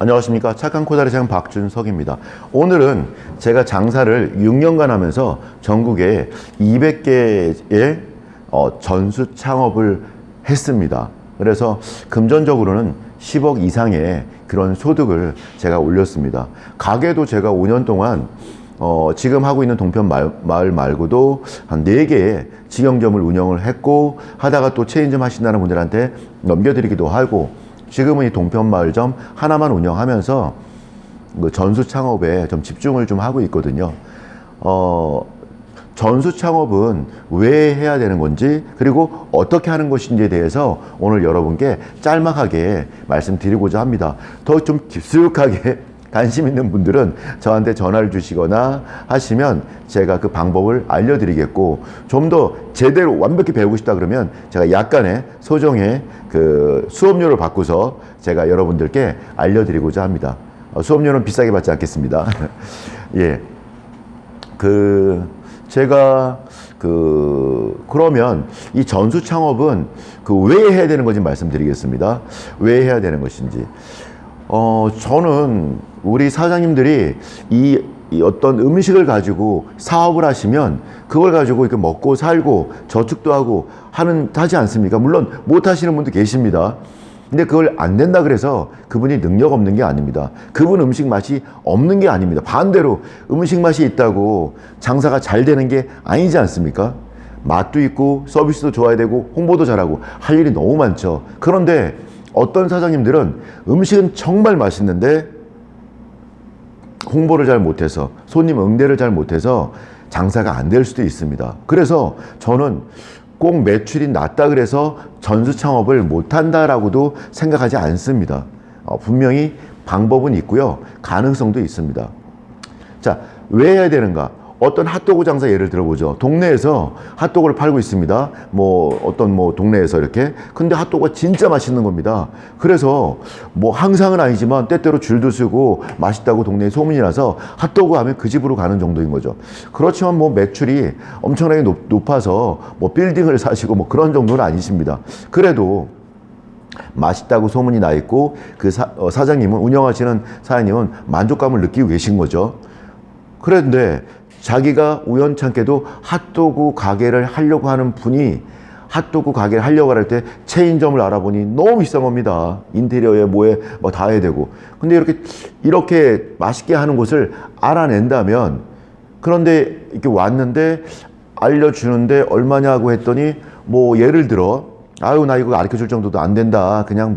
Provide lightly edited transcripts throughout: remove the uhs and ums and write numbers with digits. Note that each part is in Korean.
안녕하십니까. 착한 코다리 장 박준석입니다. 오늘은 제가 장사를 6년간 하면서 전국에 200개의 전수 창업을 했습니다. 그래서 금전적으로는 10억 이상의 그런 소득을 제가 올렸습니다. 가게도 제가 5년 동안 지금 하고 있는 동편 마을 말고도 한 4개의 직영점을 운영을 했고, 하다가 또 체인점 하신다는 분들한테 넘겨드리기도 하고, 지금은 이 동편마을점 하나만 운영하면서 그 전수 창업에 좀 집중을 좀 하고 있거든요. 전수 창업은 왜 해야 되는 건지, 그리고 어떻게 하는 것인지에 대해서 오늘 여러분께 짤막하게 말씀드리고자 합니다. 더 좀 깊숙하게 관심 있는 분들은 저한테 전화를 주시거나 하시면 제가 그 방법을 알려드리겠고, 좀 더 제대로 완벽히 배우고 싶다 그러면 제가 약간의 소정의 그 수업료를 받고서 제가 여러분들께 알려드리고자 합니다. 수업료는 비싸게 받지 않겠습니다. 예. 제가 그러면 이 전수 창업은 왜 해야 되는 건지 말씀드리겠습니다. 왜 해야 되는 것인지. 저는 우리 사장님들이 이 어떤 음식을 가지고 사업을 하시면 그걸 가지고 이렇게 먹고 살고 저축도 하고 하지 않습니까? 물론 못 하시는 분도 계십니다. 근데 그걸 안 된다 그래서 그분이 능력 없는 게 아닙니다. 그분 음식 맛이 없는 게 아닙니다. 반대로 음식 맛이 있다고 장사가 잘 되는 게 아니지 않습니까? 맛도 있고 서비스도 좋아야 되고 홍보도 잘하고 할 일이 너무 많죠. 그런데 어떤 사장님들은 음식은 정말 맛있는데 홍보를 잘 못해서, 손님 응대를 잘 못해서 장사가 안 될 수도 있습니다. 그래서 저는 꼭 매출이 낮다 그래서 전수 창업을 못한다라고도 생각하지 않습니다. 분명히 방법은 있고요, 가능성도 있습니다. 자, 왜 해야 되는가? 어떤 핫도그 장사 예를 들어보죠. 동네에서 핫도그를 팔고 있습니다. 어떤 동네에서 이렇게. 근데 핫도그가 진짜 맛있는 겁니다. 그래서 항상은 아니지만 때때로 줄도 서고 맛있다고 동네에 소문이 나서 핫도그 하면 그 집으로 가는 정도인 거죠. 그렇지만 매출이 엄청나게 높아서 빌딩을 사시고 그런 정도는 아니십니다. 그래도 맛있다고 소문이 나 있고 그 사장님은, 운영하시는 사장님은 만족감을 느끼고 계신 거죠. 그런데 자기가 우연찮게도 핫도그 가게를 하려고 하는 분이 핫도그 가게를 하려고 할 때 체인점을 알아보니 너무 비싼 겁니다. 인테리어에 뭐에 다 해야 되고. 근데 이렇게 맛있게 하는 곳을 알아낸다면, 그런데 이렇게 왔는데 알려주는데 얼마냐고 했더니 예를 들어 나 이거 가르쳐 줄 정도도 안 된다. 그냥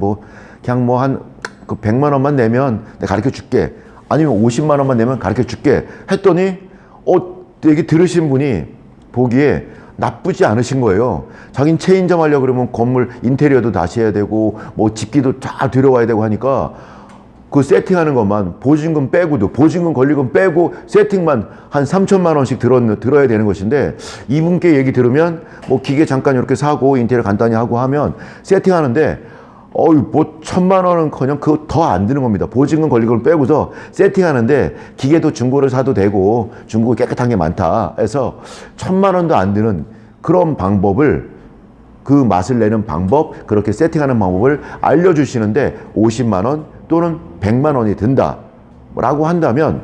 한 100만 원만 내면 내가 가르쳐 줄게. 아니면 50만 원만 내면 가르쳐 줄게. 했더니 얘기 들으신 분이 보기에 나쁘지 않으신 거예요. 자긴 체인점 하려고 그러면 건물 인테리어도 다시 해야 되고 집기도 다 들어와야 되고 하니까 그 세팅하는 것만 보증금 빼고도, 보증금 권리금 빼고 세팅만 한 3천만 원씩 들어야 되는 것인데, 이분께 얘기 들으면 기계 잠깐 이렇게 사고 인테리어 간단히 하고 하면 세팅하는데 1,000만 원은커녕 그거 더 안 드는 겁니다. 보증금 권리금을 빼고서 세팅하는데 기계도 중고를 사도 되고 중고 깨끗한 게 많다 해서 1,000만 원도 안 드는 그런 방법을, 그 맛을 내는 방법, 그렇게 세팅하는 방법을 알려주시는데 50만 원 또는 100만 원이 든다 라고 한다면,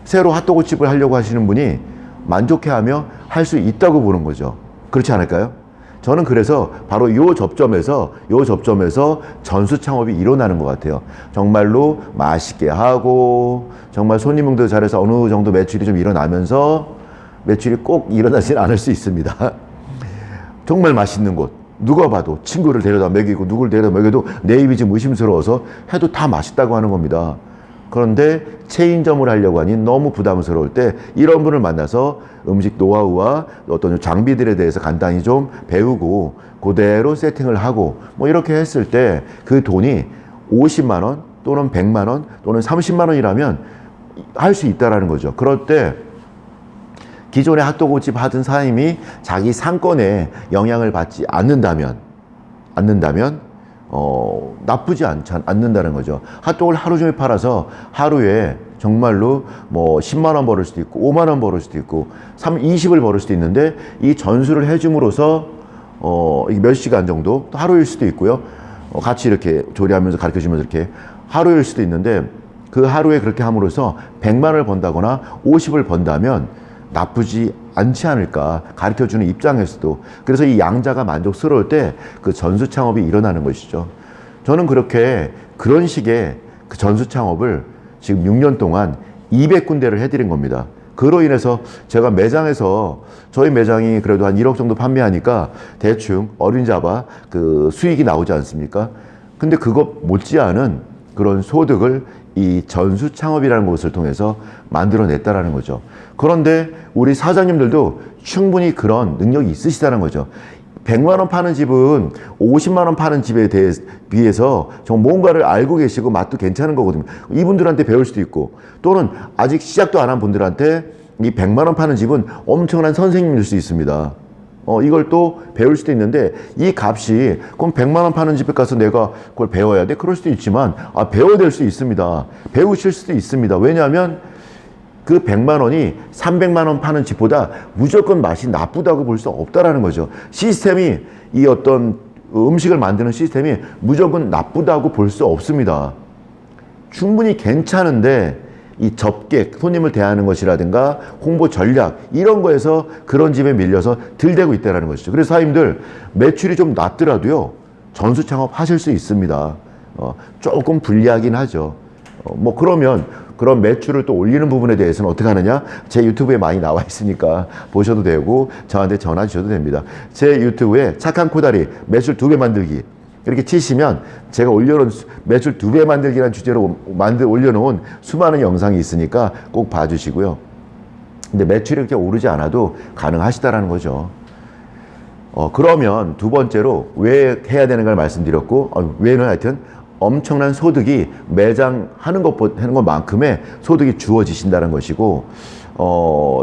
새로 핫도그집을 하려고 하시는 분이 만족해하며 할 수 있다고 보는 거죠. 그렇지 않을까요? 저는 그래서 바로 요 접점에서 전수 창업이 일어나는 것 같아요. 정말로 맛있게 하고, 정말 손님 응대 잘해서 어느 정도 매출이 좀 일어나면서, 매출이 꼭 일어나진 않을 수 있습니다. 정말 맛있는 곳, 누가 봐도 친구를 데려다 먹이고 누구를 데려다 먹여도 내 입이 좀 의심스러워서 해도 다 맛있다고 하는 겁니다. 그런데 체인점을 하려고 하니 너무 부담스러울 때 이런 분을 만나서 음식 노하우와 어떤 장비들에 대해서 간단히 좀 배우고 그대로 세팅을 하고 이렇게 했을 때 그 돈이 50만 원 또는 100만 원 또는 30만 원이라면 할 수 있다라는 거죠. 그럴 때 기존의 핫도그집 하던 사장님이 자기 상권에 영향을 받지 않는다면 나쁘지 않는다는 거죠. 핫도그를 하루 종일 팔아서 하루에 정말로 10만 원 벌을 수도 있고 5만 원 벌을 수도 있고 20을 벌을 수도 있는데, 이 전수를 해줌으로써 몇 시간 정도, 하루일 수도 있고요. 같이 이렇게 조리하면서 가르쳐 주면서 이렇게 하루일 수도 있는데 그 하루에 그렇게 함으로써 100만 원을 번다거나 50을 번다면 나쁘지 않지 않을까, 가르쳐주는 입장에서도. 그래서 이 양자가 만족스러울 때 그 전수 창업이 일어나는 것이죠. 저는 그런 식의 그 전수 창업을 지금 6년 동안 200군데를 해드린 겁니다. 그로 인해서 제가 매장에서, 저희 매장이 그래도 한 1억 정도 판매하니까 대충 어림잡아 그 수익이 나오지 않습니까? 근데 그것 못지않은 그런 소득을 이 전수 창업이라는 것을 통해서 만들어냈다라는 거죠. 그런데 우리 사장님들도 충분히 그런 능력이 있으시다는 거죠. 100만 원 파는 집은 50만 원 파는 집에 비해서 정말 뭔가를 알고 계시고 맛도 괜찮은 거거든요. 이분들한테 배울 수도 있고, 또는 아직 시작도 안 한 분들한테 이 100만 원 파는 집은 엄청난 선생님일 수 있습니다. 이걸 또 배울 수도 있는데, 이 값이 그럼 100만 원 파는 집에 가서 내가 그걸 배워야 돼? 그럴 수도 있지만 배워야 될 수 있습니다. 배우실 수도 있습니다. 왜냐하면 그 100만 원이 300만 원 파는 집보다 무조건 맛이 나쁘다고 볼 수 없다라는 거죠. 시스템이, 이 어떤 음식을 만드는 시스템이 무조건 나쁘다고 볼 수 없습니다. 충분히 괜찮은데 이 접객, 손님을 대하는 것이라든가 홍보 전략, 이런 거에서 그런 집에 밀려서 들대고 있다는 것이죠. 그래서 사장님들 매출이 좀 낮더라도요, 전수 창업 하실 수 있습니다. 조금 불리하긴 하죠. 그러면 그런 매출을 또 올리는 부분에 대해서는 어떻게 하느냐? 제 유튜브에 많이 나와 있으니까 보셔도 되고 저한테 전화 주셔도 됩니다. 제 유튜브에 착한 코다리 매출 2배 만들기 이렇게 치시면 제가 올려놓은 매출 2배 만들기라는 주제로 올려놓은 수많은 영상이 있으니까 꼭 봐주시고요. 근데 매출이 그렇게 오르지 않아도 가능하시다라는 거죠. 그러면 두 번째로 왜 해야 되는 걸 말씀드렸고, 왜는 하여튼 엄청난 소득이 매장 하는 것만큼의 소득이 주어지신다는 것이고,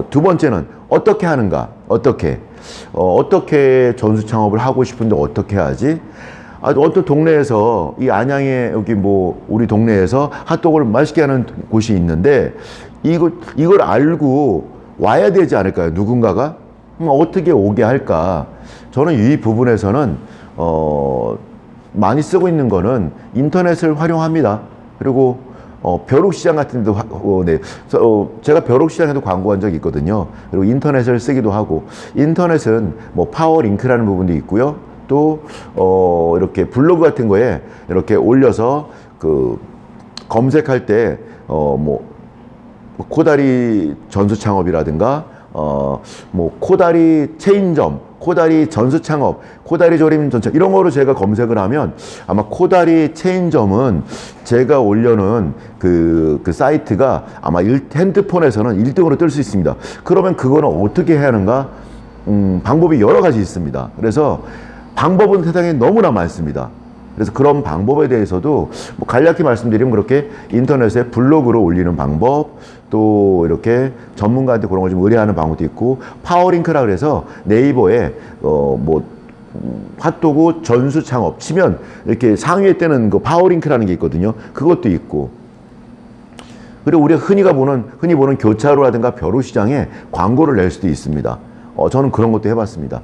두 번째는 어떻게 하는가? 어떻게 전수 창업을 하고 싶은데 어떻게 해야지? 어떤 동네에서, 이 안양에 여기 우리 동네에서 핫도그를 맛있게 하는 곳이 있는데, 이걸 알고 와야 되지 않을까요? 누군가가? 어떻게 오게 할까? 저는 이 부분에서는, 많이 쓰고 있는 거는 인터넷을 활용합니다. 그리고 벼룩시장 같은 데도 네. 제가 벼룩시장에도 광고한 적이 있거든요. 그리고 인터넷을 쓰기도 하고, 인터넷은 파워링크라는 부분도 있고요. 또 이렇게 블로그 같은 거에 이렇게 올려서 그 검색할 때 코다리 전수 창업이라든가 코다리 체인점, 코다리 전수 창업, 코다리 조림 전체, 이런 거로 제가 검색을 하면 아마 코다리 체인점은 제가 올려놓은 그 사이트가 아마 핸드폰에서는 1등으로 뜰 수 있습니다. 그러면 그거는 어떻게 해야 하는가? 방법이 여러 가지 있습니다. 그래서 방법은 세상에 너무나 많습니다. 그래서 그런 방법에 대해서도 간략히 말씀드리면, 그렇게 인터넷에 블로그로 올리는 방법, 또 이렇게 전문가한테 그런 걸 좀 의뢰하는 방법도 있고, 파워링크라 그래서 네이버에 핫도그 전수 창업 치면 이렇게 상위에 뜨는 그 파워링크라는 게 있거든요. 그것도 있고, 그리고 우리가 흔히 보는 교차로라든가 벼룩시장에 광고를 낼 수도 있습니다. 저는 그런 것도 해봤습니다.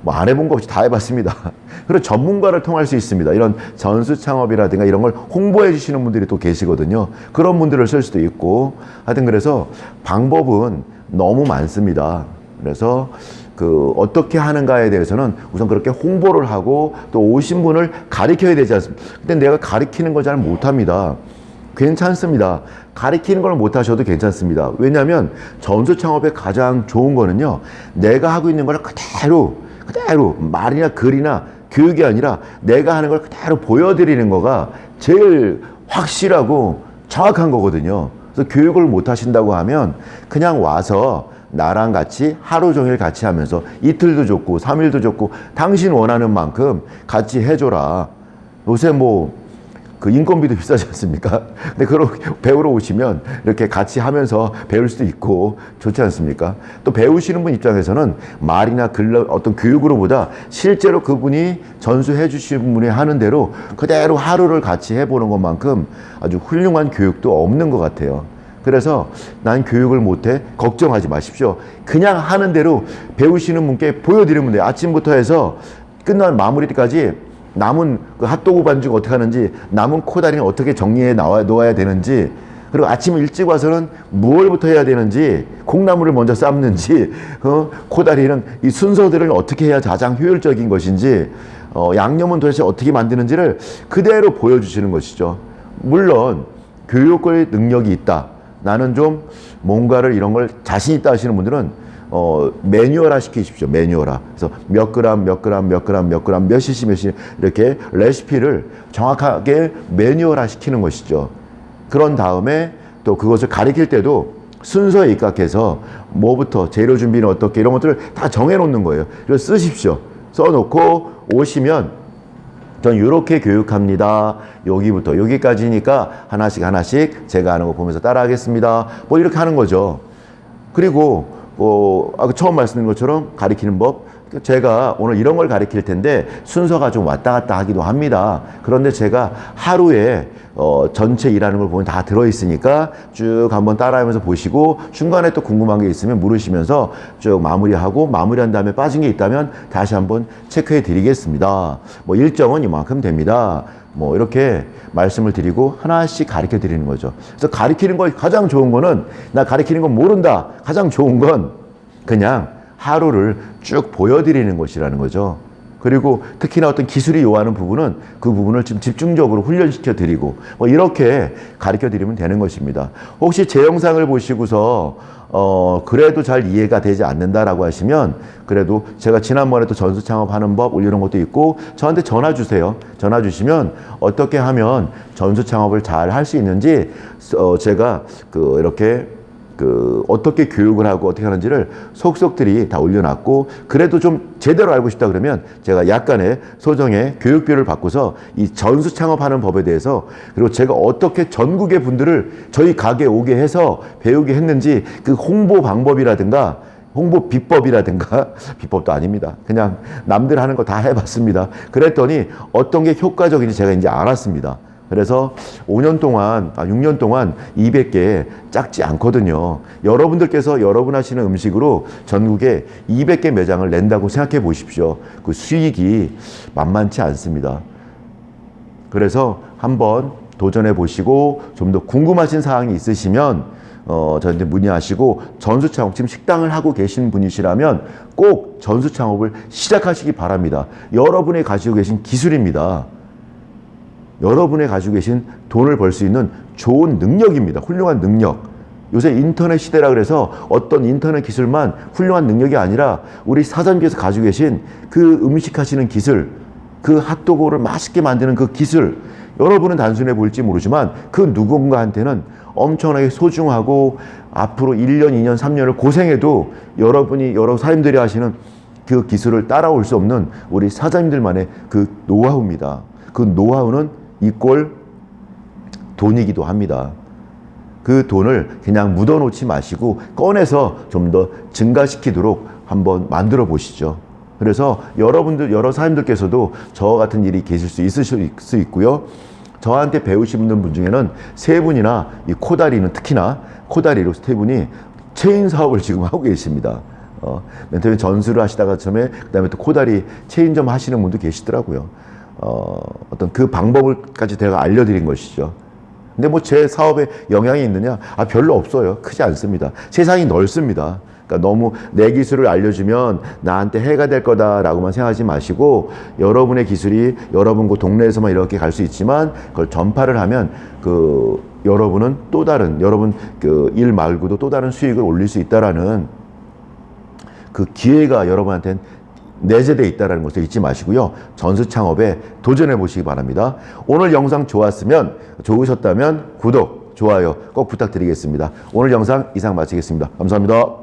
안 해본 거 없이 다 해봤습니다. 그리고 전문가를 통할 수 있습니다. 이런 전수 창업이라든가 이런 걸 홍보해 주시는 분들이 또 계시거든요. 그런 분들을 쓸 수도 있고, 하여튼 그래서 방법은 너무 많습니다. 그래서 어떻게 하는가에 대해서는 우선 그렇게 홍보를 하고, 또 오신 분을 가르쳐야 되지 않습니까? 근데 내가 가르치는 걸 잘 못합니다. 괜찮습니다. 가르치는 걸 못하셔도 괜찮습니다. 왜냐하면 전수 창업의 가장 좋은 거는요, 내가 하고 있는 걸 그대로 말이나 글이나 교육이 아니라 내가 하는 걸 그대로 보여드리는 거가 제일 확실하고 정확한 거거든요. 그래서 교육을 못 하신다고 하면 그냥 와서 나랑 같이 하루 종일 같이 하면서 이틀도 좋고 3일도 좋고 당신 원하는 만큼 같이 해줘라. 요새 그 인건비도 비싸지 않습니까? 근데 그걸 배우러 오시면 이렇게 같이 하면서 배울 수도 있고 좋지 않습니까? 또 배우시는 분 입장에서는 말이나 글로 어떤 교육으로보다 실제로 그분이 전수해 주신 분이 하는 대로 그대로 하루를 같이 해보는 것만큼 아주 훌륭한 교육도 없는 것 같아요. 그래서 난 교육을 못해, 걱정하지 마십시오. 그냥 하는 대로 배우시는 분께 보여드리면 돼요. 아침부터 해서 끝난 마무리까지 남은 그 핫도그 반죽 어떻게 하는지, 남은 코다리는 어떻게 정리해 놓아야 되는지, 그리고 아침 일찍 와서는 무엇부터 해야 되는지, 콩나물을 먼저 삶는지, 코다리는 이 순서들을 어떻게 해야 가장 효율적인 것인지, 양념은 도대체 어떻게 만드는지를 그대로 보여주시는 것이죠. 물론 교육의 능력이 있다, 나는 좀 뭔가를 이런 걸 자신 있다 하시는 분들은 매뉴얼화 시키십시오. 매뉴얼화. 그래서 몇 그램, 몇 그램, 몇 그램, 몇 그램, 몇 cc, 몇 cc 이렇게 레시피를 정확하게 매뉴얼화 시키는 것이죠. 그런 다음에 또 그것을 가리킬 때도 순서에 입각해서 뭐부터, 재료 준비는 어떻게, 이런 것들을 다 정해놓는 거예요. 그래서 쓰십시오. 써놓고 오시면 전 이렇게 교육합니다. 여기부터 여기까지니까 하나씩 하나씩 제가 하는 거 보면서 따라하겠습니다. 뭐 이렇게 하는 거죠. 그리고 아까 처음 말씀드린 것처럼 가리키는 법, 제가 오늘 이런 걸 가리킬 텐데 순서가 좀 왔다 갔다 하기도 합니다. 그런데 제가 하루에 전체 일하는 걸 보면 다 들어있으니까 쭉 한번 따라하면서 보시고, 중간에 또 궁금한 게 있으면 물으시면서 쭉 마무리하고, 마무리한 다음에 빠진 게 있다면 다시 한번 체크해 드리겠습니다. 뭐 일정은 이만큼 됩니다. 뭐 이렇게 말씀을 드리고 하나씩 가르쳐 드리는 거죠. 그래서 가르치는 거 가장 좋은 거는, 나 가르치는 건 모른다, 가장 좋은 건 그냥 하루를 쭉 보여드리는 것이라는 거죠. 그리고 특히나 어떤 기술이 요하는 부분은 그 부분을 좀 집중적으로 훈련시켜 드리고, 뭐 이렇게 가르쳐 드리면 되는 것입니다. 혹시 제 영상을 보시고서 그래도 잘 이해가 되지 않는다라고 하시면, 그래도 제가 지난번에 또 전수 창업하는 법 올려놓은 것도 있고, 저한테 전화 주세요. 전화 주시면 어떻게 하면 전수 창업을 잘 할 수 있는지 제가 이렇게 어떻게 교육을 하고 어떻게 하는지를 속속들이 다 올려놨고, 그래도 좀 제대로 알고 싶다 그러면 제가 약간의 소정의 교육비를 받고서 이 전수 창업하는 법에 대해서, 그리고 제가 어떻게 전국의 분들을 저희 가게에 오게 해서 배우게 했는지, 그 홍보 방법이라든가 홍보 비법이라든가, 비법도 아닙니다. 그냥 남들 하는 거 다 해봤습니다. 그랬더니 어떤 게 효과적인지 제가 이제 알았습니다. 그래서 5년 동안, 6년 동안 200개 작지 않거든요. 여러분들께서 여러분 하시는 음식으로 전국에 200개 매장을 낸다고 생각해 보십시오. 그 수익이 만만치 않습니다. 그래서 한번 도전해 보시고, 좀 더 궁금하신 사항이 있으시면 저한테 문의하시고, 전수창업, 지금 식당을 하고 계신 분이시라면 꼭 전수창업을 시작하시기 바랍니다. 여러분이 가지고 계신 기술입니다. 여러분이 가지고 계신 돈을 벌 수 있는 좋은 능력입니다. 훌륭한 능력. 요새 인터넷 시대라 그래서 어떤 인터넷 기술만 훌륭한 능력이 아니라, 우리 사장님께서 가지고 계신 그 음식 하시는 기술, 그 핫도그를 맛있게 만드는 그 기술, 여러분은 단순해 보일지 모르지만 그 누군가한테는 엄청나게 소중하고, 앞으로 1년, 2년, 3년을 고생해도 여러분이, 여러 사람들이 하시는 그 기술을 따라올 수 없는 우리 사장님들만의 그 노하우입니다. 그 노하우는 이꼴 돈이기도 합니다. 그 돈을 그냥 묻어놓지 마시고 꺼내서 좀 더 증가시키도록 한번 만들어 보시죠. 그래서 여러분들, 여러 사람들께서도 저와 같은 일이 계실 수 있으실 수 있고요. 저한테 배우시는 분 중에는 세 분이나, 이 코다리는 특히나 코다리로 세 분이 체인 사업을 지금 하고 계십니다. 맨 처음에 전수를 하시다가 처음에, 그 다음에 또 코다리 체인점 하시는 분도 계시더라고요. 어떤 그 방법을까지 제가 알려드린 것이죠. 근데 뭐 제 사업에 영향이 있느냐? 별로 없어요. 크지 않습니다. 세상이 넓습니다. 그러니까 너무 내 기술을 알려주면 나한테 해가 될 거다라고만 생각하지 마시고, 여러분의 기술이 여러분 그 동네에서만 이렇게 갈 수 있지만, 그걸 전파를 하면 여러분은 또 다른, 여러분 일 말고도 또 다른 수익을 올릴 수 있다라는 그 기회가 여러분한테는 내재되어 있다는 것을 잊지 마시고요. 전수 창업에 도전해 보시기 바랍니다. 오늘 영상 좋으셨다면 구독, 좋아요 꼭 부탁드리겠습니다. 오늘 영상 이상 마치겠습니다. 감사합니다.